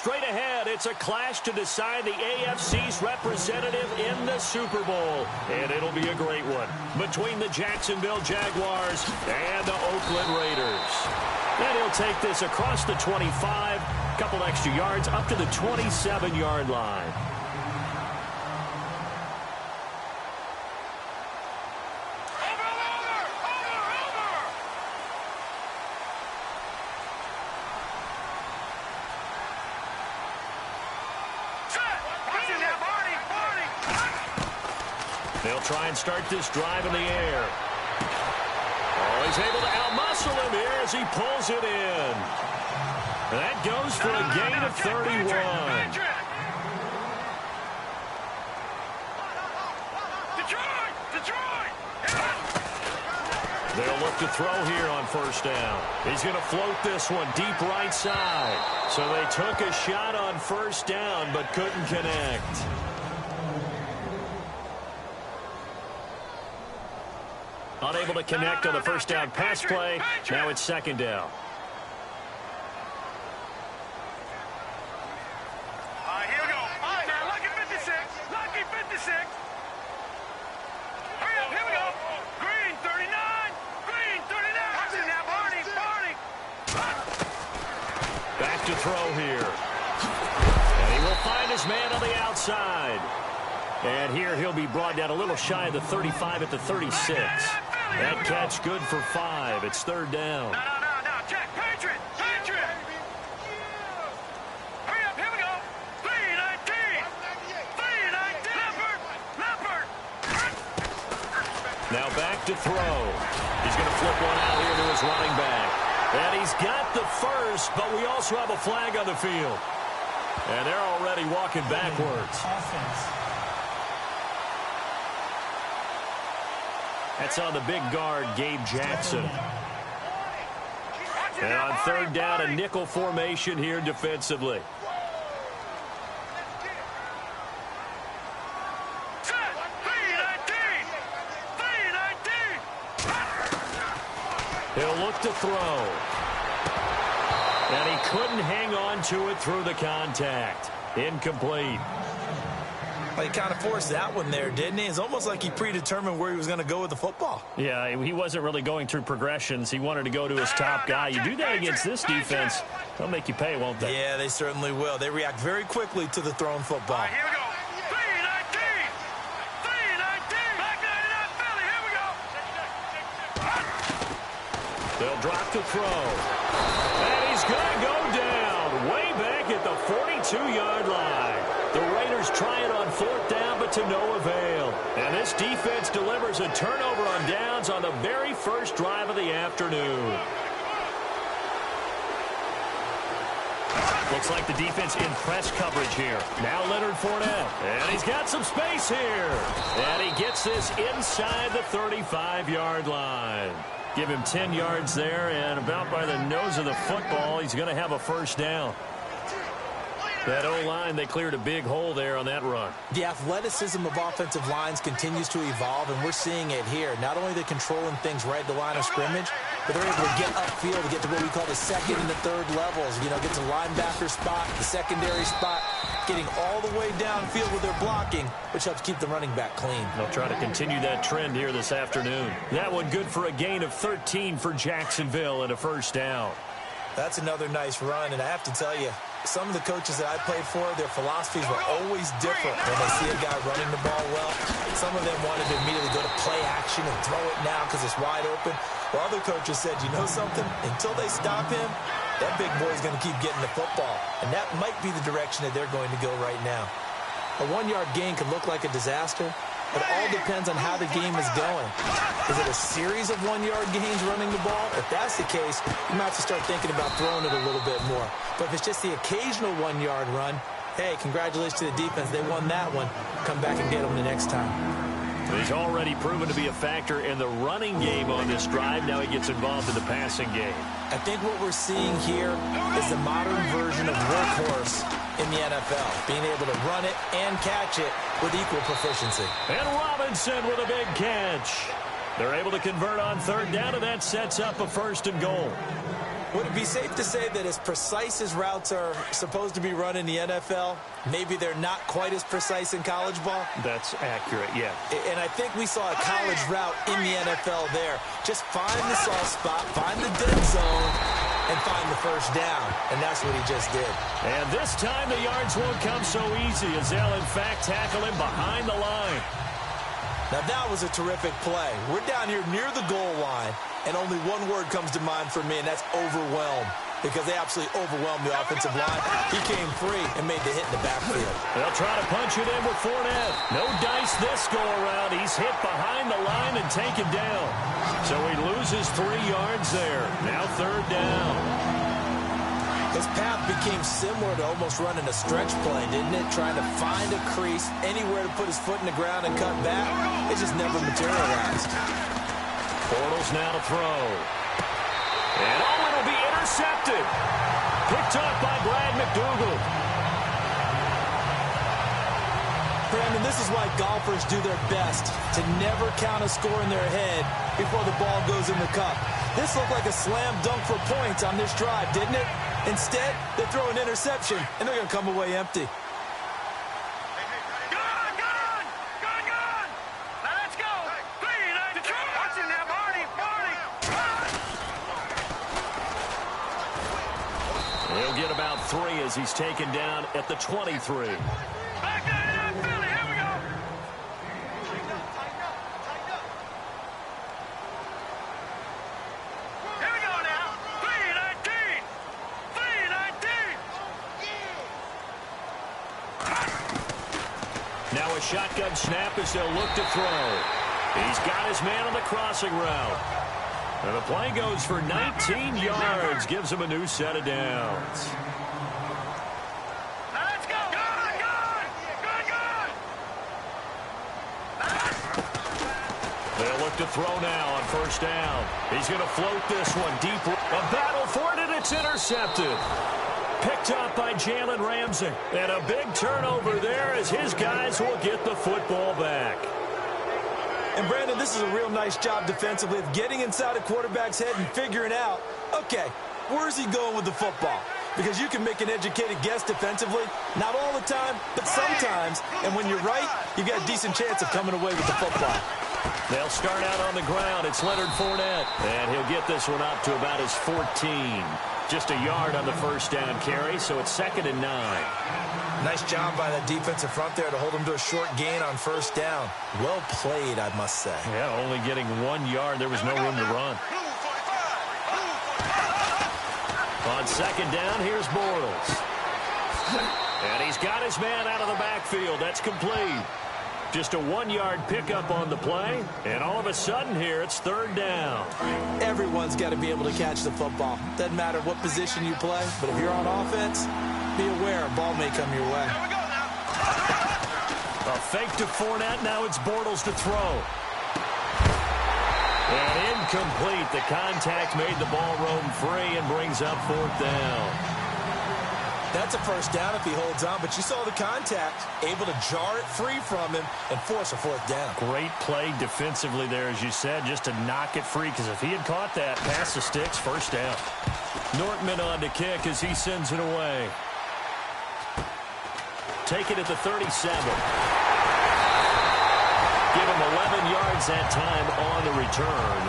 straight ahead. It's a clash to decide the AFC's representative in the Super Bowl. And it'll be a great one between the Jacksonville Jaguars and the Oakland Raiders. And he'll take this across the 25, couple extra yards up to the 27-yard line. They'll try and start this drive in the air. Oh, he's able to outmuscle him here as he pulls it in. That goes for a gain of 31. They'll look to throw here on first down. He's going to float this one deep right side. So they took a shot on first down but couldn't connect. Unable to connect on the first down pass play. Now it's second down. Here we go. Now, lucky 56. Lucky 56. Hurry up. Here we go. Green 39. Green 39. Watch it now, Barney. Back to throw here. And he will find his man on the outside. And here he'll be brought down a little shy of the 35 at the 36. That catch good for 5. It's third down. No. Jack, Patriot. Hurry up. Here we go. 3-19. 3-19. Leopard. Now back to throw. He's going to flip one out here to his running back. And he's got the first, but we also have a flag on the field. And they're already walking backwards. That's on the big guard, Gabe Jackson. And on third down, a nickel formation here defensively. He'll look to throw. And he couldn't hang on to it through the contact. Incomplete. Well, he kind of forced that one there, didn't he? It's almost like he predetermined where he was going to go with the football. Yeah, he wasn't really going through progressions. He wanted to go to his top guy. You do that against this defense, they'll make you pay, won't they? Yeah, they certainly will. They react very quickly to the thrown football. Here we go. 3-19. 3-19. Black 99 Philly. Here we go. They'll drop to throw. And he's going to go down way back at the 42-yard line. The Raiders try it on fourth down, but to no avail. And this defense delivers a turnover on downs on the very first drive of the afternoon. Looks like the defense in press coverage here. Now Leonard Fournette. And he's got some space here. And he gets this inside the 35-yard line. Give him 10 yards there, and about by the nose of the football, he's going to have a first down. That O-line, they cleared a big hole there on that run. The athleticism of offensive lines continues to evolve, and we're seeing it here. Not only are they controlling things right at the line of scrimmage, but they're able to get upfield to get to what we call the second and the third levels. You know, get to the linebacker spot, the secondary spot, getting all the way downfield with their blocking, which helps keep the running back clean. They'll try to continue that trend here this afternoon. That one good for a gain of 13 for Jacksonville and a first down. That's another nice run, and I have to tell you, some of the coaches that I played for, their philosophies were always different when they see a guy running the ball well. Some of them wanted to immediately go to play action and throw it now because it's wide open. While other coaches said, you know something? Until they stop him, that big boy's going to keep getting the football. And that might be the direction that they're going to go right now. A one-yard gain could look like a disaster, but it all depends on how the game is going. Is it a series of one-yard gains running the ball? If that's the case, you might have to start thinking about throwing it a little bit more. But if it's just the occasional one-yard run, hey, congratulations to the defense. They won that one. Come back and get them the next time. He's already proven to be a factor in the running game on this drive. Now he gets involved in the passing game. I think what we're seeing here is the modern version of workhorse in the NFL, being able to run it and catch it with equal proficiency. And Robinson with a big catch. They're able to convert on third down, and that sets up a first and goal. Would it be safe to say that as precise as routes are supposed to be run in the NFL, maybe they're not quite as precise in college ball? That's accurate, yeah. And I think we saw a college route in the NFL there. Just find the soft spot, find the dead zone, and find the first down. And that's what he just did. And this time the yards won't come so easy as they'll, in fact, tackle him behind the line. Now, that was a terrific play. We're down here near the goal line, and only one word comes to mind for me, and that's overwhelmed, because they absolutely overwhelmed the offensive line. He came free and made the hit in the backfield. They'll try to punch it in with Fournette. No dice this go-around. He's hit behind the line and taken down. So he loses 3 yards there. Now 3rd down. His path became similar to almost running a stretch play, didn't it? Trying to find a crease, anywhere to put his foot in the ground and cut back. It just never materialized. Bortles now to throw. And it'll be intercepted. Picked off by Brad McDougal. Brandon, this is why golfers do their best to never count a score in their head before the ball goes in the cup. This looked like a slam dunk for points on this drive, didn't it? Instead, they throw an interception, and they're going to come away empty. Let's go. Watch him now, Marty. He'll get about 3 as he's taken down at the 23. Back down in Philly. Here we go. Here we go now. 3-19. 3-19. Now a shotgun snap as they'll look to throw. He's got his man on the crossing route. And the play goes for 19 yards. Gives him a new set of downs. Let's go. Good. They'll look to throw now on 1st down. He's going to float this one deep. A battle for it, and it's intercepted. Picked up by Jalen Ramsey. And a big turnover there as his guys will get the football back. And, Brandon, this is a real nice job defensively of getting inside a quarterback's head and figuring out, okay, where's he going with the football? Because you can make an educated guess defensively, not all the time, but sometimes. And when you're right, you've got a decent chance of coming away with the football. They'll start out on the ground. It's Leonard Fournette. And he'll get this one up to about his 14. Just a yard on the 1st down carry, so it's 2nd and 9. Nice job by that defensive front there to hold him to a short gain on 1st down. Well played, I must say. Yeah, only getting 1 yard. There was no room to run. On 2nd down, here's Bortles. And he's got his man out of the backfield. That's complete. Just a 1-yard pickup on the play, and all of a sudden here, it's 3rd down. Everyone's got to be able to catch the football. Doesn't matter what position you play, but if you're on offense, be aware a ball may come your way. A fake to Fournette. Now it's Bortles to throw. And incomplete. The contact made the ball roam free and brings up 4th down. That's a 1st down if he holds on, but you saw the contact, able to jar it free from him and force a 4th down. Great play defensively there, as you said, just to knock it free, because if he had caught that, pass the sticks, 1st down. Nortman on to kick as he sends it away. Take it at the 37. Give him 11 yards that time on the return.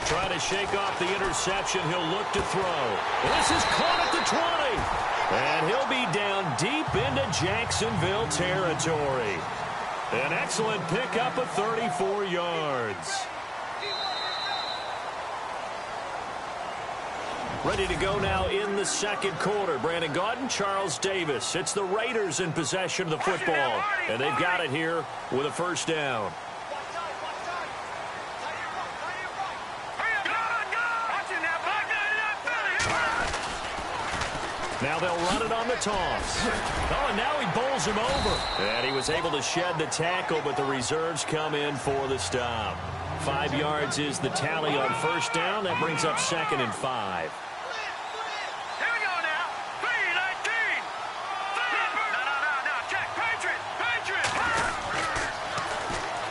Trying to shake off the interception. He'll look to throw. This is caught at the 20. And he'll be down deep into Jacksonville territory. An excellent pickup of 34 yards. Ready to go now in the 2nd quarter. Brandon Gaudin, Charles Davis. It's the Raiders in possession of the football. And they've got it here with a 1st down. Now they'll run it on the toss. Oh, and now he bowls him over. And he was able to shed the tackle, but the reserves come in for the stop. 5 yards is the tally on first down. That brings up 2nd and 5. Here we go now. 3-19. No. Check. Patriot.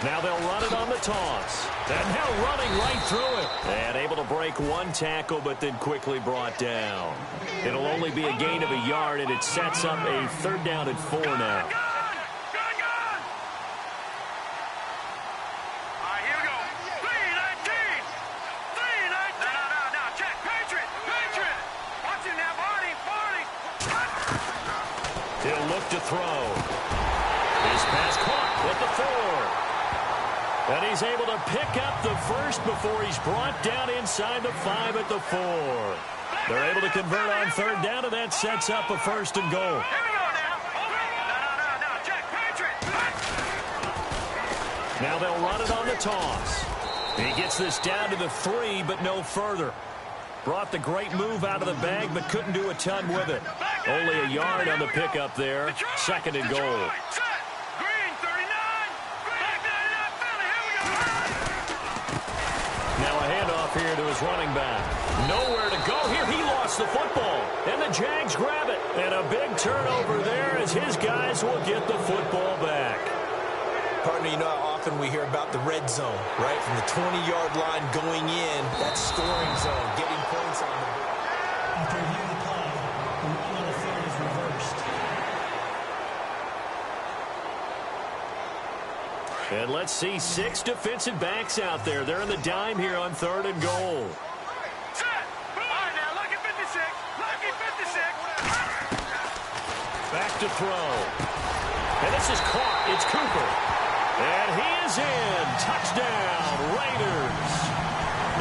Now they'll run it on the toss. And now running right through it. And able to break one tackle, but then quickly brought down. It'll only be a gain of a yard, and it sets up a 3rd down and 4 now. He'll look to throw. His pass caught at the 4. And he's able to pick up the first before he's brought down inside the 5 at the 4. They're able to convert on 3rd down, and that sets up a 1st and goal. Now they'll run it on the toss. He gets this down to the 3, but no further. Brought the great move out of the bag, but couldn't do a ton with it. Only a yard on the pickup there. 2nd and goal. Now a handoff here to his running back. Nowhere to go here. He lost the football. And the Jags grab it. And a big turnover there as his guys will get the football back. Partner, you know how often we hear about the red zone, right? From the 20-yard line going in, that scoring zone, getting points on the board. After review the play, the rule on the field is reversed. And let's see 6 defensive backs out there. They're in the dime here on 3rd and goal. Back to throw. And this is caught. It's Cooper. And he is in. Touchdown, Raiders.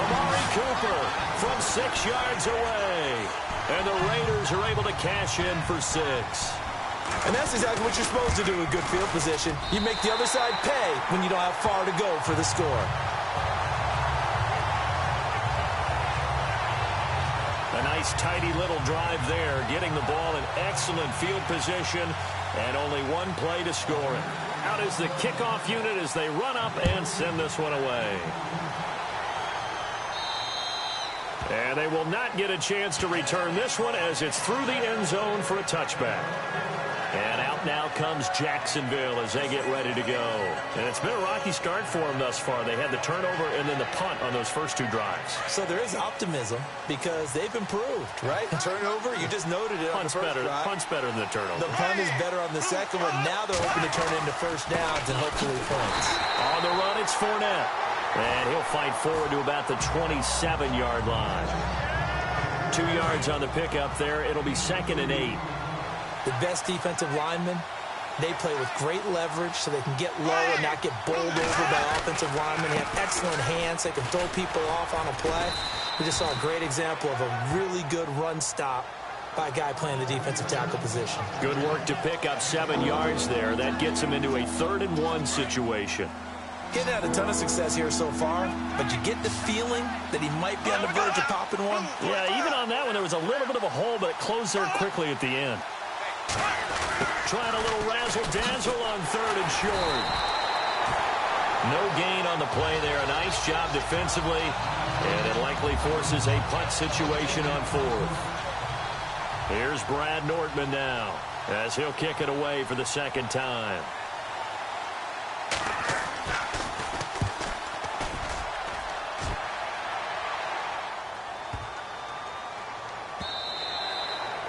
Amari Cooper from 6 yards away. And the Raiders are able to cash in for 6. And that's exactly what you're supposed to do with good field position. You make the other side pay when you don't have far to go for the score. A nice, tidy little drive there, getting the ball in excellent field position, and only one play to score it. Out is the kickoff unit as they run up and send this one away. And they will not get a chance to return this one as it's through the end zone for a touchback. And out now comes Jacksonville as they get ready to go. And it's been a rocky start for them thus far. They had the turnover and then the punt on those first 2 drives. So there is optimism because they've improved, right? Turnover, you just noted it on the first drive. Punt's better than the turnover. The punt is better on the second one. Now they're hoping to turn it into first downs and hopefully points. On the run, it's Fournette. And he'll fight forward to about the 27-yard line. 2 yards on the pickup there. It'll be 2nd and 8. The best defensive linemen, they play with great leverage so they can get low and not get bowled over by offensive linemen. They have excellent hands. They can throw people off on a play. We just saw a great example of a really good run stop by a guy playing the defensive tackle position. Good work to pick up 7 yards there. That gets him into a 3rd and 1 situation. Getting had a ton of success here so far, but you get the feeling that he might be on the verge of popping one. Yeah, even on that one, there was a little bit of a hole, but it closed there quickly at the end. Trying a little razzle-dazzle on 3rd and short. No gain on the play there. A nice job defensively, and it likely forces a punt situation on 4th. Here's Brad Nortman now as he'll kick it away for the 2nd time.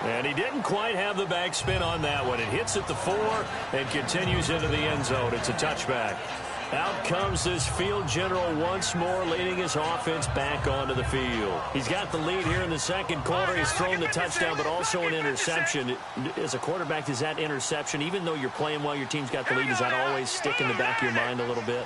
And he didn't quite have the backspin on that one. It hits at the 4 and continues into the end zone. It's a touchback. Out comes this field general once more, leading his offense back onto the field. He's got the lead here in the 2nd quarter. He's thrown the touchdown, but also an interception. As a quarterback, does that interception, even though you're playing while your team's got the lead, does that always stick in the back of your mind a little bit?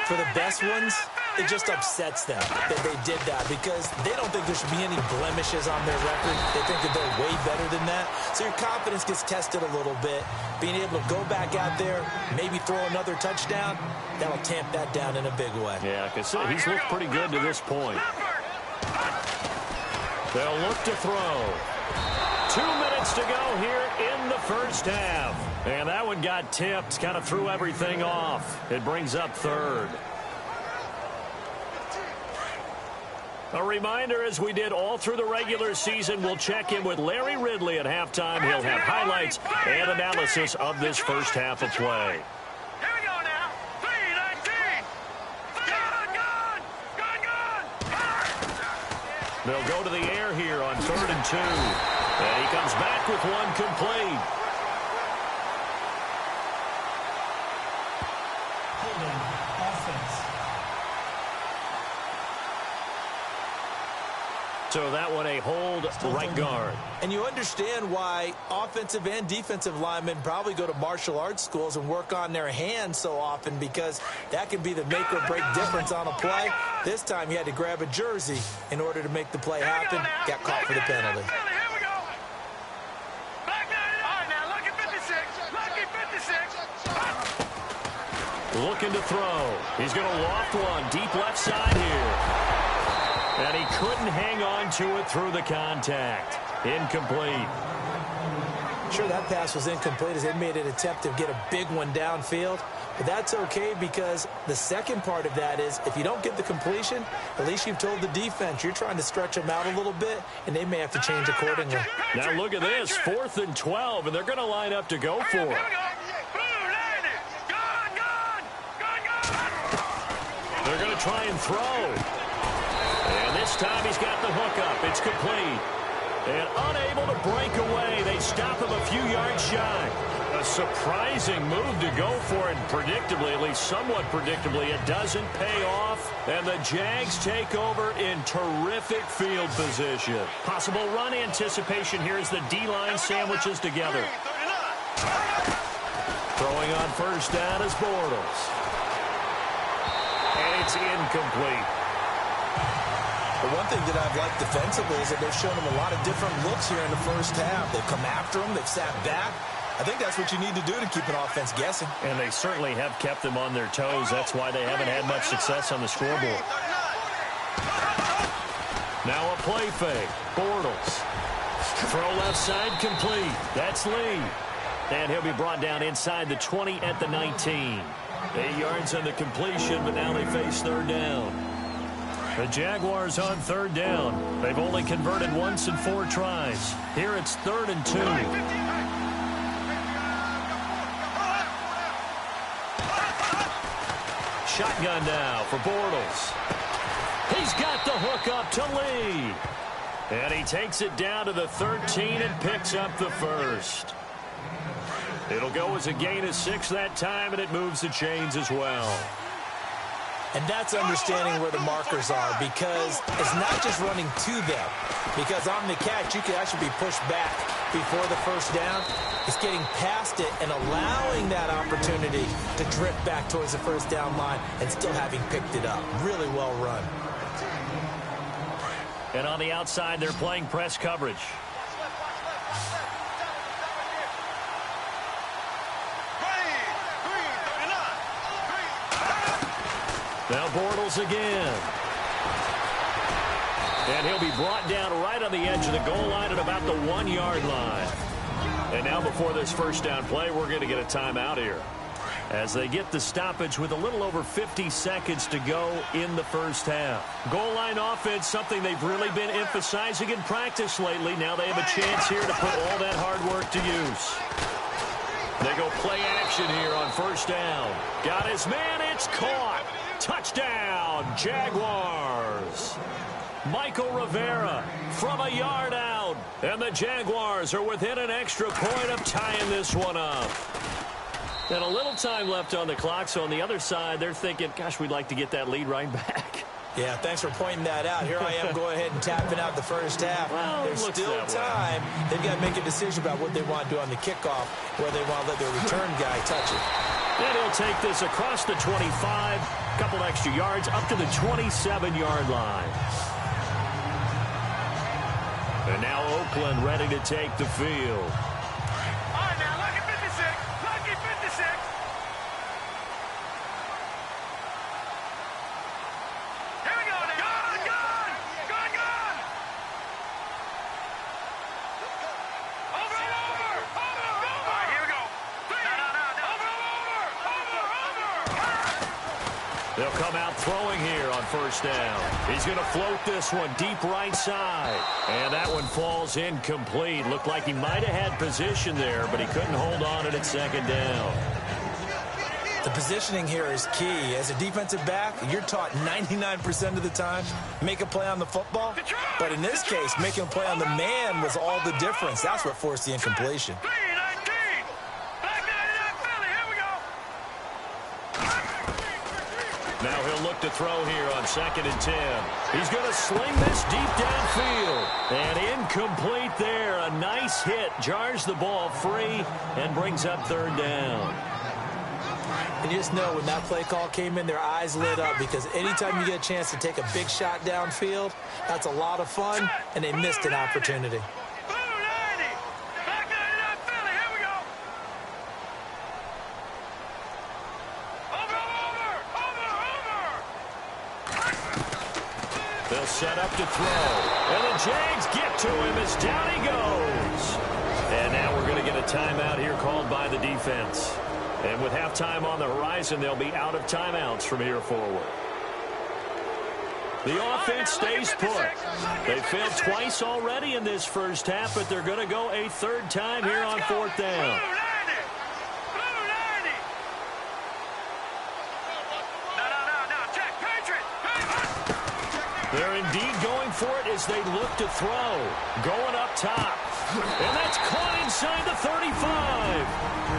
For the best ones, it just upsets them that they did that because they don't think there should be any blemishes on their record. They think that they're way better than that. So your confidence gets tested a little bit. Being able to go back out there, maybe throw another touchdown, that'll tamp that down in a big way. Yeah, because he's looked pretty good to this point. They'll look to throw. 2 minutes to go here in the first half. And that one got tipped, kind of threw everything off. It brings up 3rd. A reminder, as we did all through the regular season, we'll check in with Larry Ridley at halftime. He'll have highlights and analysis of this first half of play. Here we go now. 3-19. Gun. They'll go to the air here on 3rd and 2. And he comes back with one complete. Holding offense. So that one a hold right guard. And you understand why offensive and defensive linemen probably go to martial arts schools and work on their hands so often, because that can be the make or break difference on a play. This time he had to grab a jersey in order to make the play happen. Got caught for the penalty. Here we go. Back 9. All right, now, lucky 56. Lucky 56. Looking to throw. He's going to loft one deep left side here. And he couldn't hang on to it through the contact. Incomplete. Sure, that pass was incomplete as they made an attempt to get a big one downfield. But that's okay, because the second part of that is if you don't get the completion, at least you've told the defense you're trying to stretch them out a little bit, and they may have to change accordingly. Now look at this, 4th and 12, and they're going to line up to go for it. They're going to try and throw. And this time he's got the hookup. It's complete. And unable to break away. They stop him a few yards shy. A surprising move to go for it. Predictably, at least somewhat predictably, it doesn't pay off. And the Jags take over in terrific field position. Possible run anticipation here as the D-line sandwiches together. Throwing on first down is Bortles. And it's incomplete. The one thing that I've liked defensively is that they've shown him a lot of different looks here in the first half. They've come after him. They've sat back. I think that's what you need to do to keep an offense guessing. And they certainly have kept them on their toes. That's why they haven't had much success on the scoreboard. Now a play fake. Bortles. Throw left side complete. That's Lee. And he'll be brought down inside the 20 at the 19. 8 yards on the completion, but now they face 3rd down. The Jaguars on 3rd down. They've only converted once in 4 tries. Here it's 3rd and 2. Shotgun now for Bortles. He's got the hook up to Lee. And he takes it down to the 13 and picks up the first. It'll go as a gain of 6 that time, and it moves the chains as well. And that's understanding where the markers are, because it's not just running to them. Because on the catch, you can actually be pushed back before the first down. It's getting past it and allowing that opportunity to drift back towards the first down line and still having picked it up. Really well run. And on the outside, they're playing press coverage. Now Bortles again. And he'll be brought down right on the edge of the goal line at about the 1-yard line. And now before this first down play, we're going to get a timeout here, as they get the stoppage with a little over 50 seconds to go in the first half. Goal line offense, something they've really been emphasizing in practice lately. Now they have a chance here to put all that hard work to use. They go play action here on first down. Got his man, it's caught. Touchdown, Jaguars. Michael Rivera from a yard out. And the Jaguars are within an extra point of tying this one up. And a little time left on the clock, so on the other side, they're thinking, gosh, we'd like to get that lead right back. Yeah, thanks for pointing that out. Here I am going ahead and tapping out the first half. Well, there's still time. They've got to make a decision about what they want to do on the kickoff, whether they want to let their return guy touch it. And he'll take this across the 25, a couple extra yards, up to the 27-yard line. And now Oakland ready to take the field. All right, now, lucky 56. Lucky 56. Here we go now. Gun. Over. All right, here we go. Over. They'll come out throwing here on first down. He's going to float this one deep right side. And that one falls incomplete. Looked like he might have had position there, but he couldn't hold on to it at second down. The positioning here is key. As a defensive back, you're taught 99% of the time, make a play on the football. But in this case, making a play on the man was all the difference. That's what forced the incompletion. Now he'll look to throw here on 2nd and 10. He's going to sling this deep downfield. And incomplete there. A nice hit. Jars the ball free and brings up 3rd down. And you just know when that play call came in, their eyes lit up, because anytime you get a chance to take a big shot downfield, that's a lot of fun, and they missed an opportunity. They'll set up to throw. And the Jags get to him as down he goes. And now we're going to get a timeout here called by the defense. And with halftime on the horizon, they'll be out of timeouts from here forward. The offense stays put. They failed twice already in this first half, but they're going to go a 3rd time here on 4th down. They're indeed going for it as they look to throw. Going up top. And that's caught inside the 35.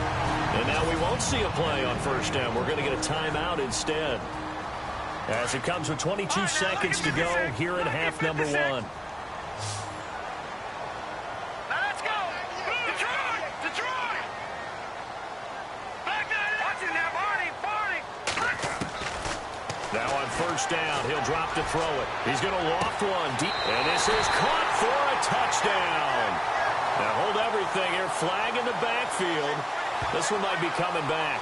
And now we won't see a play on first down. We're going to get a timeout instead. As it comes with 22 seconds to go here in half number 1. Now let's go. Detroit! Detroit! Back nine. Watch it now, Barney. Now on first down, he'll drop to throw it. He's going to loft one deep. And this is caught for a touchdown. Now hold everything here. Flag in the backfield. This one might be coming back.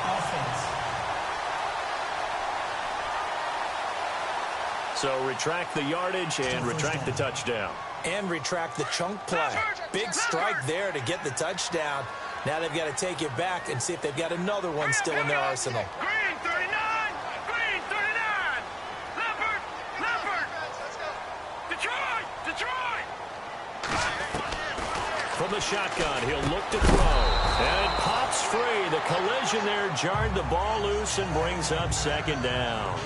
Offense. So retract the yardage and retract the touchdown. And retract the chunk play. Big strike there to get the touchdown. Now they've got to take it back and see if they've got another one still in their arsenal. Green 39. Green 39. Leopard. Leopard. Detroit. Detroit. From the shotgun, he'll look to throw. And it pops free. The collision there jarred the ball loose and brings up 2nd down.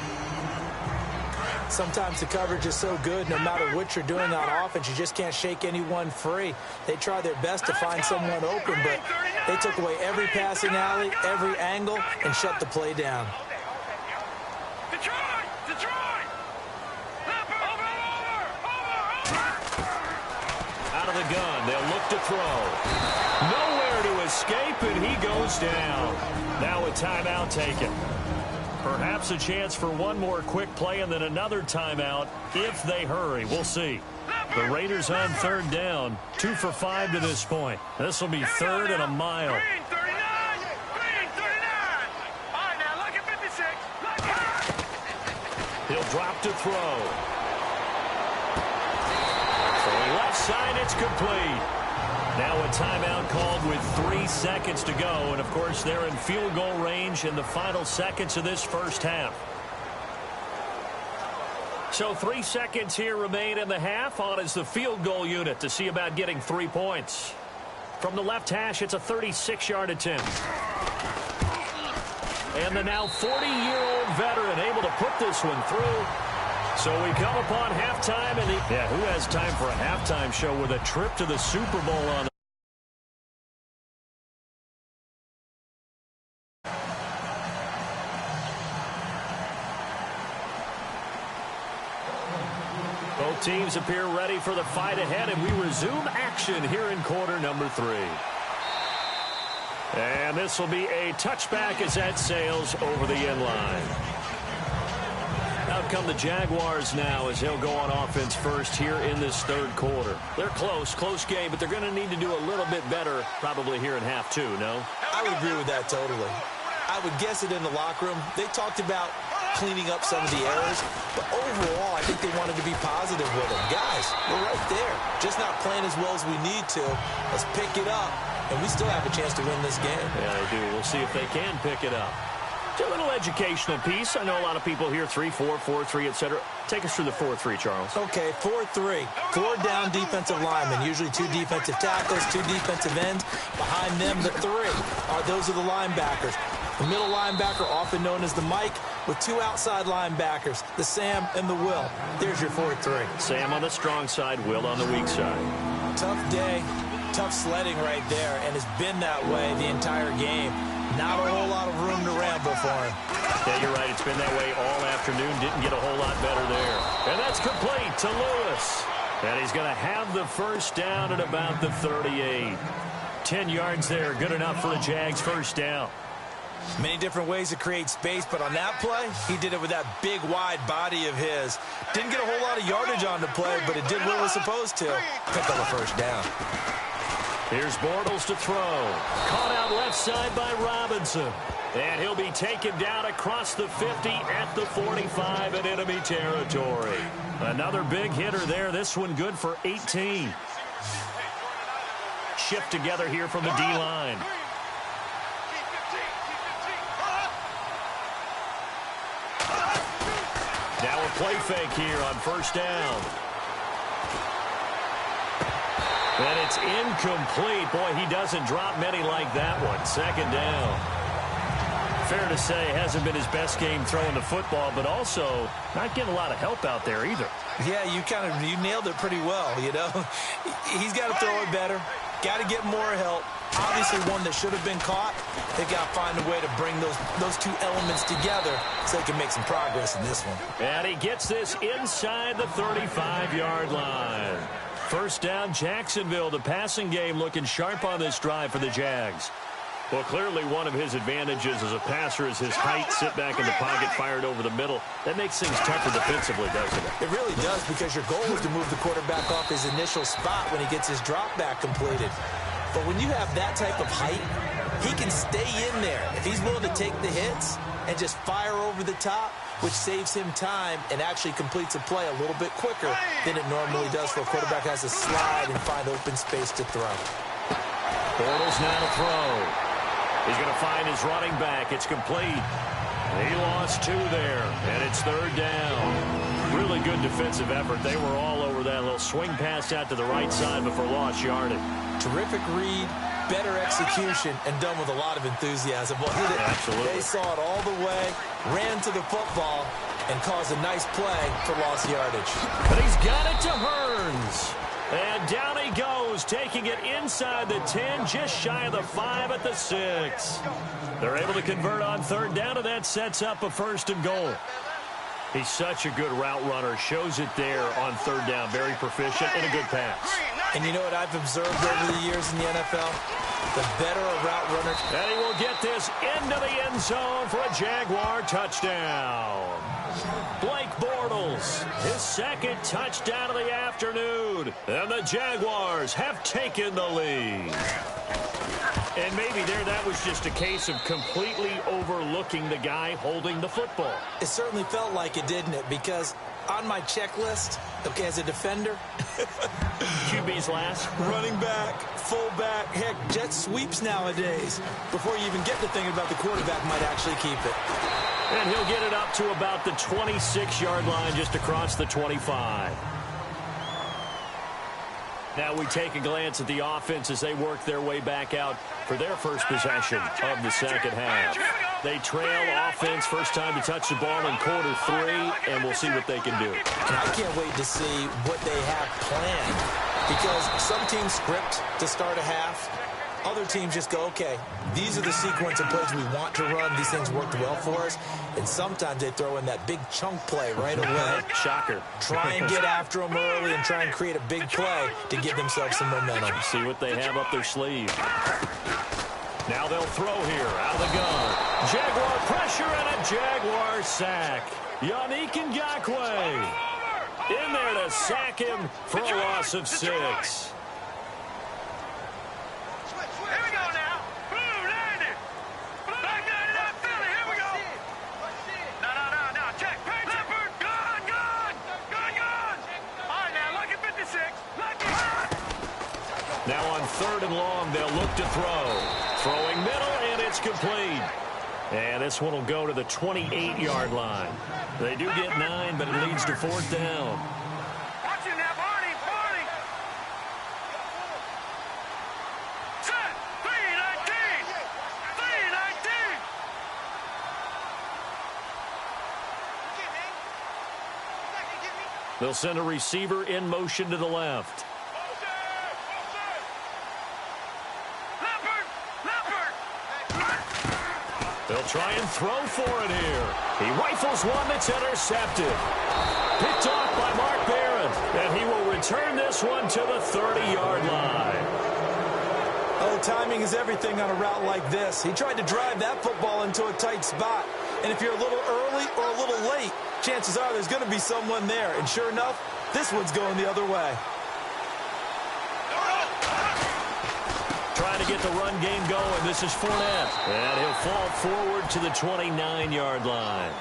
Sometimes the coverage is so good, no matter what you're doing on offense, you just can't shake anyone free. They try their best to find someone open, but they took away every passing alley, every angle, and shut the play down. Detroit. Detroit. Leopard. Over. Out of the gun, they'll look to throw. Nowhere to escape, and he goes down. Now a timeout taken. Perhaps a chance for one more quick play and then another timeout if they hurry. We'll see. The Raiders on 3rd down, 2 for 5 to this point. This will be 3rd and a mile. Green 39. Green 39. All right, now look at 56. Look at. He'll drop to throw. Throwing left side, it's complete. Now a timeout called with 3 seconds to go. And, of course, they're in field goal range in the final seconds of this first half. So 3 seconds here remain in the half. On is the field goal unit to see about getting 3 points. From the left hash, it's a 36-yard attempt. And the now 40-year-old veteran able to put this one through. So we come upon halftime, and who has time for a halftime show with a trip to the Super Bowl on? Both teams appear ready for the fight ahead, and we resume action here in quarter number 3. And this will be a touchback as that sails over the end line. Out come the Jaguars now as they'll go on offense first here in this 3rd quarter. They're close game, but they're going to need to do a little bit better probably here in half 2, no? I would agree with that totally. I would guess it in the locker room. They talked about cleaning up some of the errors. But overall, I think they wanted to be positive with it. Guys, we're right there. Just not playing as well as we need to. Let's pick it up, and we still have a chance to win this game. Yeah, they do. We'll see if they can pick it up. A little educational piece. I know a lot of people here, 3-4, 4-3, etc. Take us through the 4-3, Charles. Okay, 4-3. 4 down defensive linemen, usually 2 defensive tackles, 2 defensive ends. Behind them, the 3 those are the linebackers. The middle linebacker, often known as the Mike, with 2 outside linebackers, the Sam and the Will. There's your 4-3. Sam on the strong side, Will on the weak side. Tough day, tough sledding right there, and it's been that way the entire game. Not a whole lot of room to ramble for him. Yeah, you're right. It's been that way all afternoon. Didn't get a whole lot better there. And that's complete to Lewis. And he's going to have the first down at about the 38. 10 yards there. Good enough for the Jags' first down. Many different ways to create space, but on that play, he did it with that big, wide body of his. Didn't get a whole lot of yardage on the play, but it did what it was supposed to. Pick up the first down. Here's Bortles to throw. Caught out left side by Robinson. And he'll be taken down across the 50 at the 45 in enemy territory. Another big hitter there. This one good for 18. Shift together here from the D-line. Now a play fake here on first down. And it's incomplete. Boy, he doesn't drop many like that one. Second down. Fair to say, hasn't been his best game throwing the football, but also not getting a lot of help out there either. Yeah, you nailed it pretty well, you know. He's got to throw it better. Got to get more help. Obviously one that should have been caught. They got to find a way to bring those 2 elements together so they can make some progress in this one. And he gets this inside the 35-yard line. First down, Jacksonville. The passing game looking sharp on this drive for the Jags. Well, clearly one of his advantages as a passer is his height, sit back in the pocket, fired over the middle. That makes things tougher defensively, doesn't it? It really does, because your goal is to move the quarterback off his initial spot when he gets his drop back completed. But when you have that type of height, he can stay in there. If he's willing to take the hits and just fire over the top, which saves him time and actually completes a play a little bit quicker than it normally does for a quarterback who has to slide and find open space to throw. Bortles now to throw. He's going to find his running back. It's complete. He lost 2 there, and it's third down. Really good defensive effort. They were all over that little swing pass out to the right side before lost yardage. Terrific read, better execution, and done with a lot of enthusiasm. Absolutely. They saw it all the way, ran to the football, and caused a nice play for lost yardage. But he's got it to Hearns. And down he goes, taking it inside the 10, just shy of the 5 at the 6. They're able to convert on third down, and that sets up a first and goal. He's such a good route runner. Shows it there on third down. Very proficient and a good pass. And you know what I've observed over the years in the NFL? The better a route runner. And he will get this into the end zone for a Jaguar touchdown. Blake Bortles, his second touchdown of the afternoon. And the Jaguars have taken the lead. And maybe that was just a case of completely overlooking the guy holding the football. It certainly felt like it, didn't it? Because on my checklist, okay, as a defender, QB's last. Running back, fullback, heck, jet sweeps nowadays. Before you even get to thinking about the quarterback might actually keep it. And he'll get it up to about the 26-yard line, just across the 25. Now we take a glance at the offense as they work their way back out for their first possession of the second half. They trail offense, first time to touch the ball in quarter 3, and we'll see what they can do. And I can't wait to see what they have planned, because some teams script to start a half. Other teams just go, okay, these are the sequence of plays we want to run. These things worked well for us. And sometimes they throw in that big chunk play right away. Shocker. Try and get after them early and try and create a big play to give themselves some momentum. See what they have up their sleeve. Now they'll throw here out of the gun. Jaguar pressure and a Jaguar sack. Yannick Ngakoue in there to sack him for a loss of 6. Now on 3rd and long, they'll look to throw. Throwing middle, and it's complete. And this one will go to the 28-yard line. They do get 9, but it leads to 4th down. Watch it now, Barney, Barney. Set, 3-19. 3-19. They'll send a receiver in motion to the left. They'll try and throw for it here. He rifles one that's intercepted. Picked off by Mark Barron. And he will return this one to the 30-yard line. Oh, timing is everything on a route like this. He tried to drive that football into a tight spot. And if you're a little early or a little late, chances are there's going to be someone there. And sure enough, this one's going the other way. Trying to get the run game going. This is Fournette. And he'll fall forward to the 29-yard line.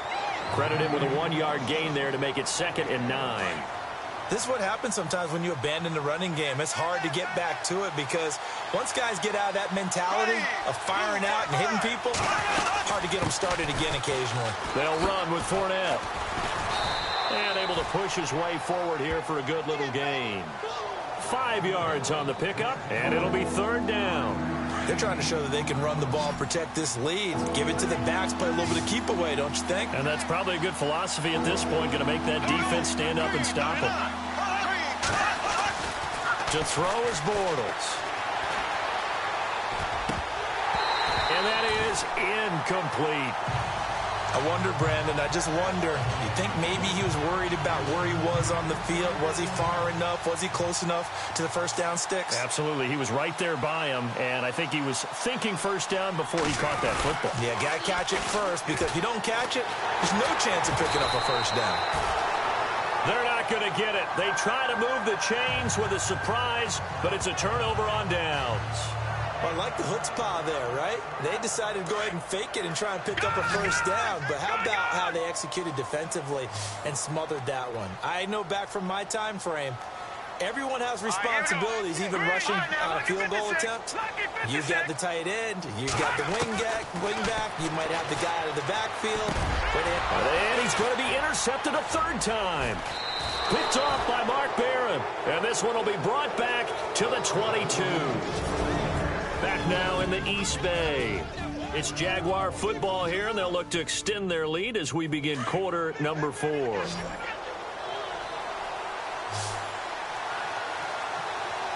Credit him with a 1-yard gain there to make it 2nd and 9. This is what happens sometimes when you abandon the running game. It's hard to get back to it because once guys get out of that mentality of firing out and hitting people, hard to get them started again occasionally. They'll run with Fournette. And able to push his way forward here for a good little gain. 5 yards on the pickup, and it'll be 3rd down. They're trying to show that they can run the ball, protect this lead, give it to the backs, play a little bit of keep away, don't you think? And that's probably a good philosophy at this point, going to make that defense stand up and stop it. To throw is Bortles. And that is incomplete. I wonder, Brandon, I just wonder, you think maybe he was worried about where he was on the field? Was he far enough? Was he close enough to the first down sticks? Absolutely. He was right there by him, and I think he was thinking first down before he caught that football. Yeah, got to catch it first, because if you don't catch it, there's no chance of picking up a first down. They're not going to get it. They try to move the chains with a surprise, but it's a turnover on downs. Well, I like the chutzpah there, right? They decided to go ahead and fake it and try and pick up a first down. But how about how they executed defensively and smothered that one? I know back from my time frame, everyone has responsibilities, even rushing on a field goal attempt. You've got the tight end. You've got the wing back. You might have the guy out of the backfield. And he's going to be intercepted a 3rd time. Picked off by Mark Barron. And this one will be brought back to the 22. Back now in the East Bay. It's Jaguar football here, and they'll look to extend their lead as we begin quarter number 4.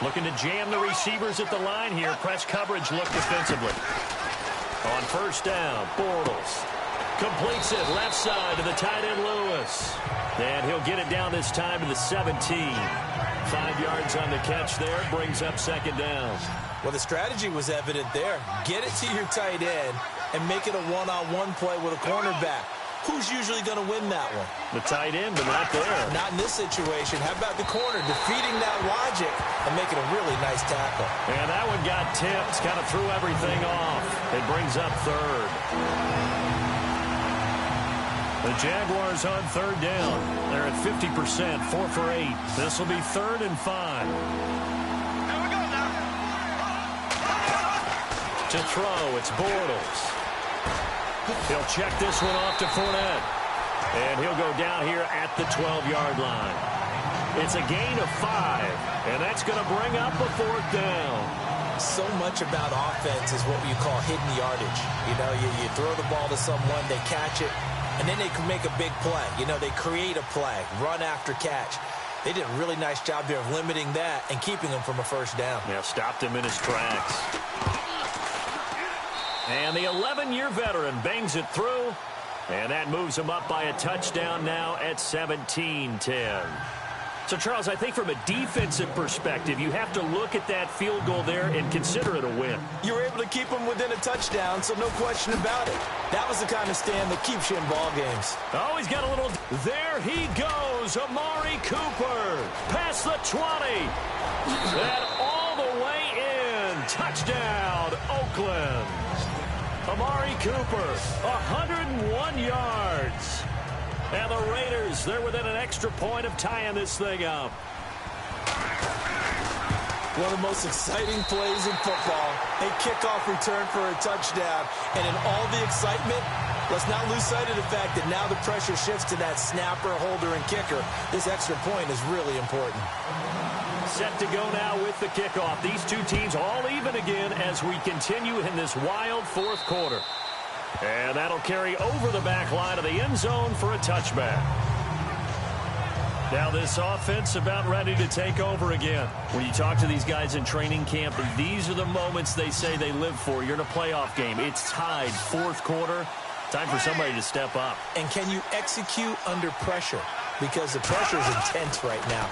Looking to jam the receivers at the line here. Press coverage look defensively. On 1st down, Bortles completes it left side to the tight end Lewis. And he'll get it down this time to the 17. 5 yards on the catch there, brings up 2nd down. Well, the strategy was evident there. Get it to your tight end and make it a one-on-one play with a cornerback. Who's usually going to win that one? The tight end, but not there. Not in this situation. How about the corner defeating that logic and making a really nice tackle? And that one got tipped, kind of threw everything off. It brings up 3rd. The Jaguars on 3rd down. They're at 50%, 4 for 8. This will be 3rd and 5. To throw, it's Bortles. He'll check this one off to Fournette. And he'll go down here at the 12-yard line. It's a gain of 5, and that's going to bring up a 4th down. So much about offense is what you call hidden yardage. You know, you throw the ball to someone, they catch it, and then they can make a big play. You know, they create a play, run after catch. They did a really nice job there of limiting that and keeping him from a first down. Yeah, stopped him in his tracks. And the 11-year veteran bangs it through, and that moves him up by a touchdown now at 17-10. So, Charles, I think from a defensive perspective, you have to look at that field goal there and consider it a win. You were able to keep him within a touchdown, so no question about it. That was the kind of stand that keeps you in ball games. Oh, he's got a little... There he goes, Amari Cooper. Past the 20. And all the way in. Touchdown, Oakland. Amari Cooper, 101 yards. And the Raiders, they're within an extra point of tying this thing up. One of the most exciting plays in football, a kickoff return for a touchdown. And in all the excitement, let's not lose sight of the fact that now the pressure shifts to that snapper, holder, and kicker. This extra point is really important. Set to go now with the kickoff. These two teams all even again as we continue in this wild fourth quarter. And that'll carry over the back line of the end zone for a touchback. Now this offense about ready to take over again. When you talk to these guys in training camp, these are the moments they say they live for. You're in a playoff game. It's tied, fourth quarter. Time for somebody to step up. And can you execute under pressure? Because the pressure is intense right now.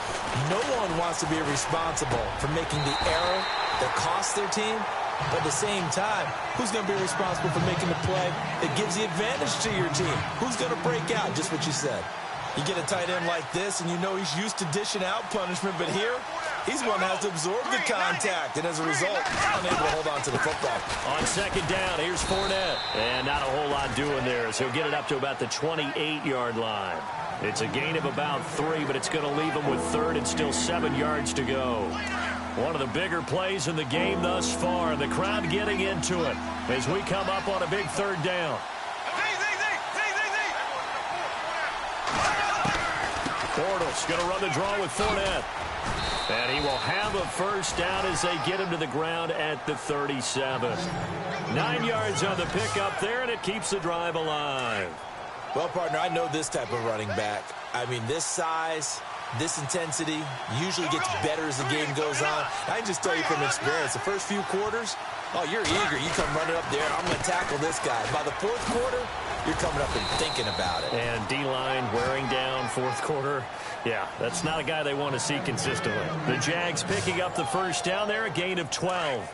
No one wants to be responsible for making the error that costs their team. But at the same time, who's going to be responsible for making the play that gives the advantage to your team? Who's going to break out? Just what you said. You get a tight end like this, and you know he's used to dishing out punishment. But here, he's one that has to absorb the contact. And as a result, unable to hold on to the football. On second down, here's Fournette. And not a whole lot doing there as he'll get it up to about the 28-yard line. It's a gain of about 3, but it's going to leave him with third and still 7 yards to go. One of the bigger plays in the game thus far. The crowd getting into it as we come up on a big third down. Bortles going to run the draw with Fournette. And he will have a first down as they get him to the ground at the 37. 9 yards on the pickup there, and it keeps the drive alive. Well, partner, I know this type of running back. I mean, this size, this intensity usually gets better as the game goes on. I can just tell you from experience, the first few quarters, oh, you're eager. You come running up there, I'm going to tackle this guy. By the fourth quarter, you're coming up and thinking about it. And D-line wearing down fourth quarter. Yeah, that's not a guy they want to see consistently. The Jags picking up the first down there, a gain of 12.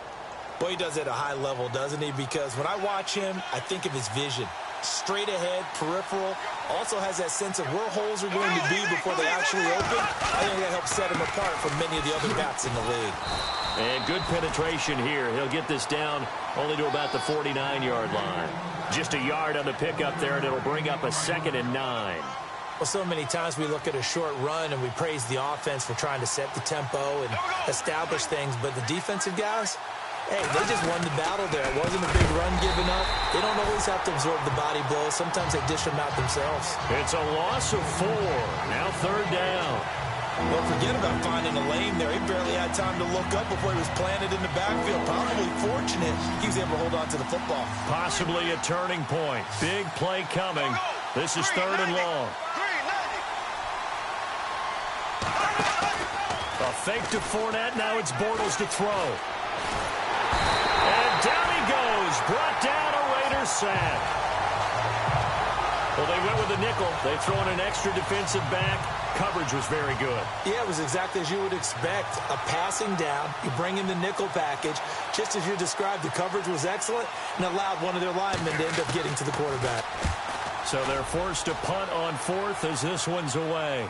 Boy, he does it at a high level, doesn't he? Because when I watch him, I think of his vision. Straight ahead, peripheral, also has that sense of where holes are going to be before they actually open. I think that helps set him apart from many of the other backs in the league. And good penetration here. He'll get this down only to about the 49-yard line. Just a yard on the pickup there, and it'll bring up a 2nd and 9. Well, so many times we look at a short run and we praise the offense for trying to set the tempo and establish things, but the defensive guys, hey, they just won the battle there. It wasn't a big run given up. They don't always have to absorb the body blows. Sometimes they dish them out themselves. It's a loss of 4. Now third down. Well, forget about finding a lane there. He barely had time to look up before he was planted in the backfield. Probably fortunate he was able to hold on to the football. Possibly a turning point. Big play coming. This is third and long. A fake to Fournette. Now it's Bortles to throw. And down he goes. Brought down a Raiders sack. Well, they went with a nickel. They've thrown an extra defensive back. Coverage was very good. Yeah, it was exactly as you would expect. A passing down. You bring in the nickel package. Just as you described, the coverage was excellent and allowed one of their linemen to end up getting to the quarterback. So they're forced to punt on fourth as this one's away.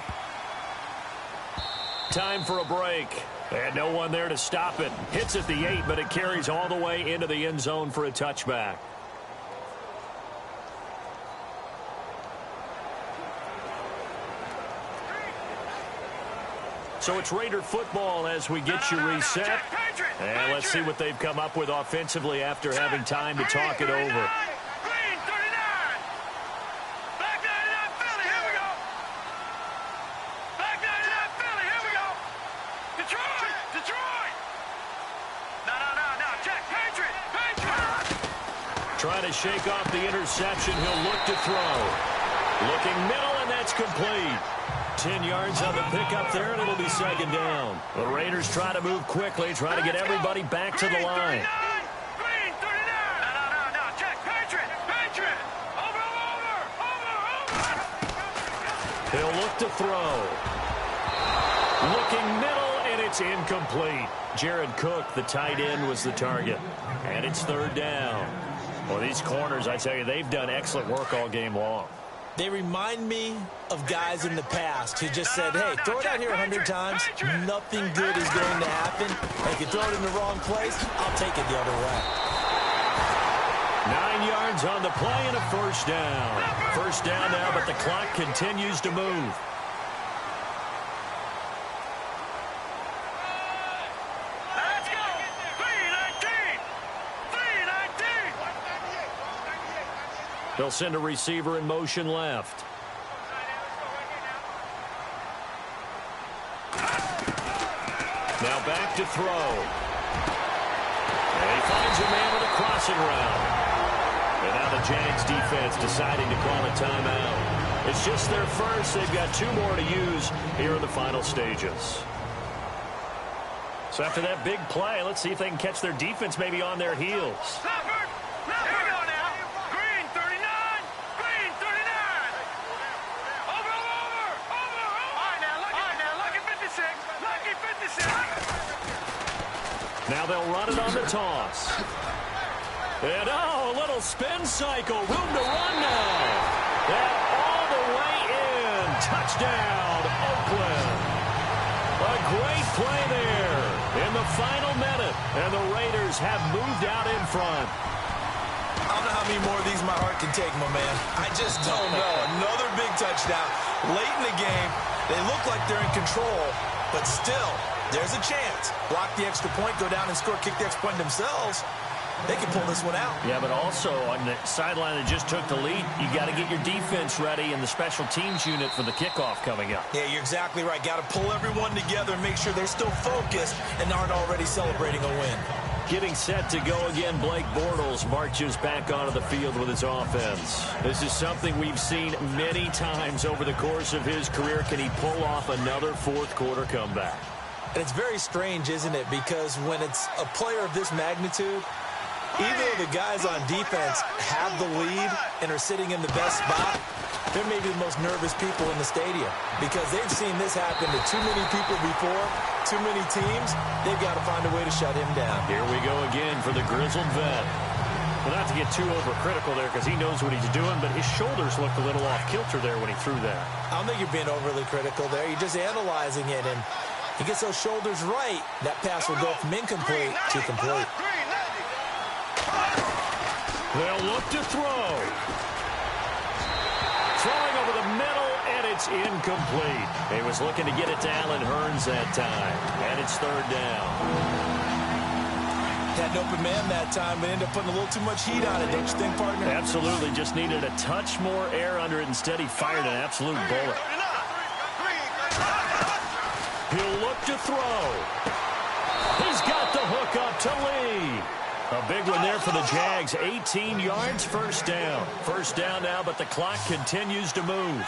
Time for a break. And no one there to stop it. Hits at the 8, but it carries all the way into the end zone for a touchback. So it's Raider football as we get you reset. And let's see what they've come up with offensively after having time to talk it over. Trying to shake off the interception. He'll look to throw. Looking middle, and that's complete. 10 yards on the pickup there, and it'll be second down. The Raiders try to move quickly, try to get everybody back to the line. He'll look to throw. Looking middle, and it's incomplete. Jared Cook, the tight end, was the target. And it's third down. Well, these corners, I tell you, they've done excellent work all game long. They remind me of guys in the past who just said, hey, throw it out here 100 times. Nothing good is going to happen. And if you throw it in the wrong place, I'll take it the other way. 9 yards on the play and a first down. First down now, but the clock continues to move. They'll send a receiver in motion left. Now back to throw. And he finds a man with a crossing route. And now the Jags defense deciding to call a timeout. It's just their first. They've got 2 more to use here in the final stages. So after that big play, let's see if they can catch their defense maybe on their heels. Now they'll run it on the toss. And, oh, a little spin cycle. Room to run now. And all the way in. Touchdown, Oakland. A great play there in the final minute. And the Raiders have moved out in front. I don't know how many more of these my heart can take, my man. I just don't know. Another big touchdown. Late in the game, they look like they're in control, but still, there's a chance. Block the extra point, go down and score, kick the extra point themselves. They can pull this one out. Yeah, but also on the sideline that just took the lead, you got to get your defense ready and the special teams unit for the kickoff coming up. Yeah, you're exactly right. Got to pull everyone together and make sure they're still focused and aren't already celebrating a win. Getting set to go again, Blake Bortles marches back onto the field with his offense. This is something we've seen many times over the course of his career. Can he pull off another fourth-quarter comeback? And it's very strange, isn't it? Because when it's a player of this magnitude, even though the guys on defense have the lead and are sitting in the best spot, they're maybe the most nervous people in the stadium because they've seen this happen to too many people before, too many teams. They've got to find a way to shut him down. Here we go again for the grizzled vet. Well, not to get too overcritical there because he knows what he's doing, but his shoulders looked a little off kilter there when he threw that. I don't think you're being overly critical there. You're just analyzing it, and he gets those shoulders right. That pass will go from incomplete to complete. They'll look to throw. Throwing over the middle, and it's incomplete. He was looking to get it to Allen Hurns that time, and it's 3rd down. Had an open man that time, but ended up putting a little too much heat on it, don't you think, partner? Absolutely. Just needed a touch more air under it. Instead, he fired an absolute bullet. He'll look to throw. He's got the hook up to Lee. A big one there for the Jags. 18 yards, 1st down. 1st down now, but the clock continues to move.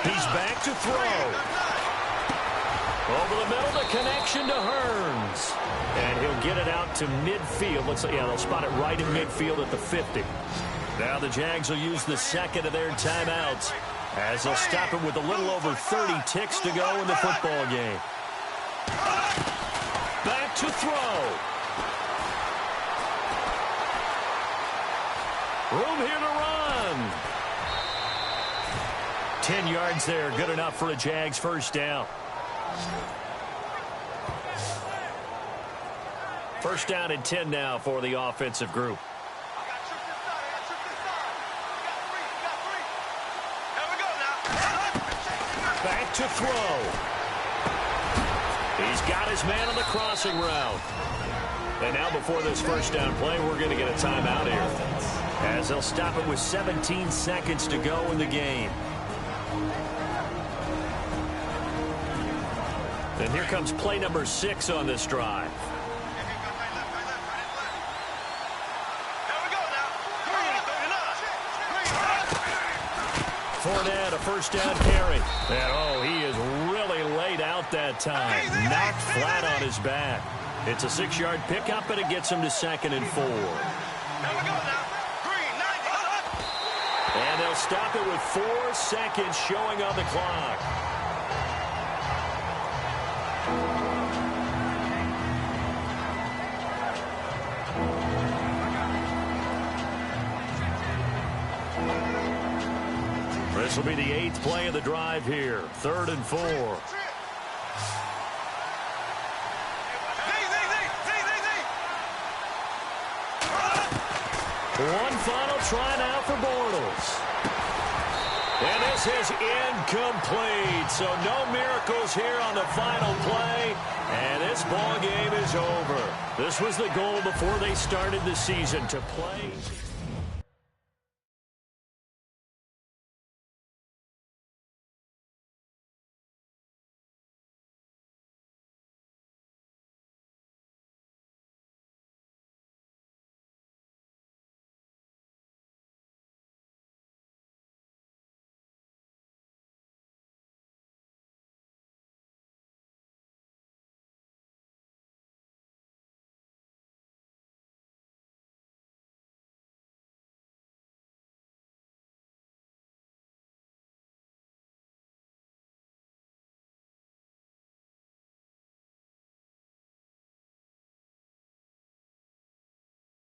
He's back to throw. Over the middle, the connection to Hurns. And he'll get it out to midfield. Looks like, yeah, they'll spot it right in midfield at the 50. Now the Jags will use the 2nd of their timeouts as they'll stop it with a little over 30 ticks to go in the football game. Back to throw. Room here to run. 10 yards there. Good enough for a Jags 1st down. 1st down and 10 now for the offensive group. Back to throw. He's got his man on the crossing route. And now before this 1st down play, we're going to get a timeout here, as they'll stop it with 17 seconds to go in the game. And here comes play number 6 on this drive. Fournette, a 1st down carry. And, oh, he is really laid out that time. Knocked flat on his back. It's a 6-yard pickup, and it gets him to 2nd and 4. And they'll stop it with 4 seconds showing on the clock. This will be the 8th play of the drive here. 3rd and 4. One final try now for Bortles. And this is incomplete. So no miracles here on the final play. And this ball game is over. This was the goal before they started the season, to play.